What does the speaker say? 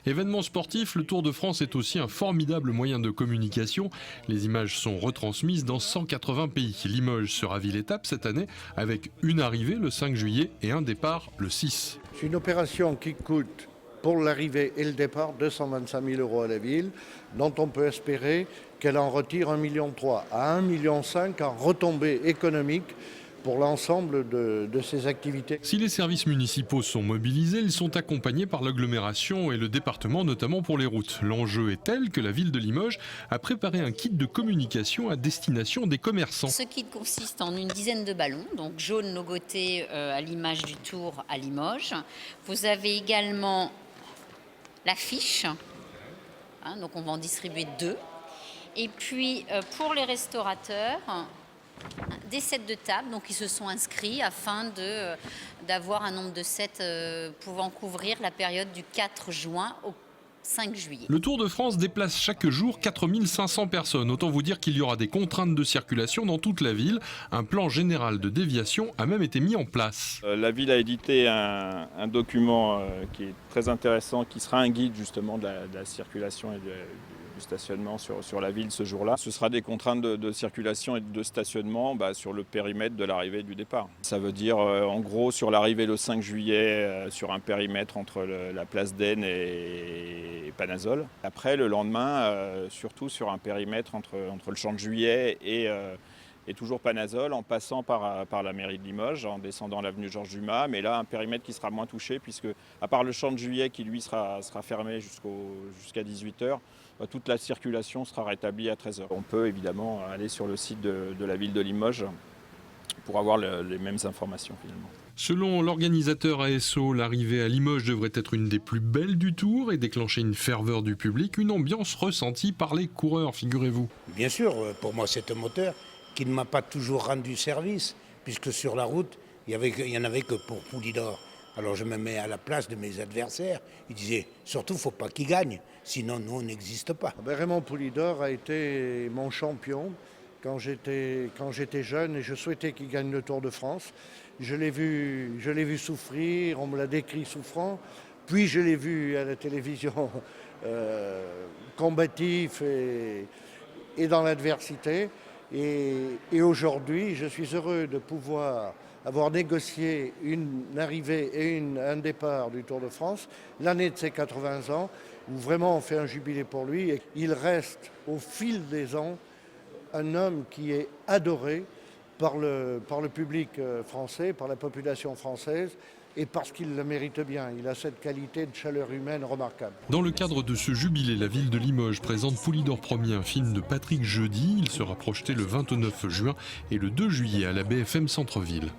Événement sportif, le Tour de France est aussi un formidable moyen de communication. Les images sont retransmises dans 180 pays. Limoges sera ville-étape cette année avec une arrivée le 5 juillet et un départ le 6. C'est une opération qui coûte pour l'arrivée et le départ 225 000 € à la ville, dont on peut espérer qu'elle en retire 1,3 million à 1,5 million en retombées économiques pour l'ensemble de ces activités. Si les services municipaux sont mobilisés, ils sont accompagnés par l'agglomération et le département, notamment pour les routes. L'enjeu est tel que la ville de Limoges a préparé un kit de communication à destination des commerçants. Ce kit consiste en une dizaine de ballons, donc jaunes logotés à l'image du Tour à Limoges. Vous avez également l'affiche, donc on va en distribuer 2. Et puis pour les restaurateurs, des sets de table, donc ils se sont inscrits afin d'avoir un nombre de sets pouvant couvrir la période du 4 juin au 5 juillet. Le Tour de France déplace chaque jour 4500 personnes. Autant vous dire qu'il y aura des contraintes de circulation dans toute la ville. Un plan général de déviation a même été mis en place. La ville a édité un document qui est très intéressant, qui sera un guide justement de la circulation et du stationnement sur la ville ce jour-là. Ce sera des contraintes de circulation et de stationnement sur le périmètre de l'arrivée et du départ. Ça veut dire en gros sur l'arrivée le 5 juillet sur un périmètre entre la place d'Aisne et Panazol. Après le lendemain surtout sur un périmètre entre le champ de Juillet et toujours Panazol, en passant par la mairie de Limoges, en descendant l'avenue Georges Dumas, mais là un périmètre qui sera moins touché puisque à part le champ de Juillet qui lui sera fermé jusqu'à 18h, toute la circulation sera rétablie à 13h. On peut évidemment aller sur le site de la ville de Limoges pour avoir les mêmes informations finalement. Selon l'organisateur ASO, l'arrivée à Limoges devrait être une des plus belles du Tour et déclencher une ferveur du public, une ambiance ressentie par les coureurs, figurez-vous. Bien sûr, pour moi c'est un moteur qui ne m'a pas toujours rendu service, puisque sur la route, il n'y en avait que pour Poulidor. Alors je me mets à la place de mes adversaires. Ils disaient, surtout, il ne faut pas qu'il gagne, sinon nous, on n'existe pas. Raymond Poulidor a été mon champion quand j'étais jeune et je souhaitais qu'il gagne le Tour de France. Je l'ai vu souffrir, on me l'a décrit souffrant, puis je l'ai vu à la télévision combatif et dans l'adversité. Et aujourd'hui, je suis heureux de pouvoir avoir négocié une arrivée et un départ du Tour de France, l'année de ses 80 ans, où vraiment on fait un jubilé pour lui. Et il reste au fil des ans un homme qui est adoré par le public français, par la population française, et parce qu'il le mérite bien. Il a cette qualité de chaleur humaine remarquable. Dans le cadre de ce jubilé, la ville de Limoges présente Poulidor Ier, un film de Patrick Jeudi. Il sera projeté le 29 juin et le 2 juillet à la BFM Centre-Ville.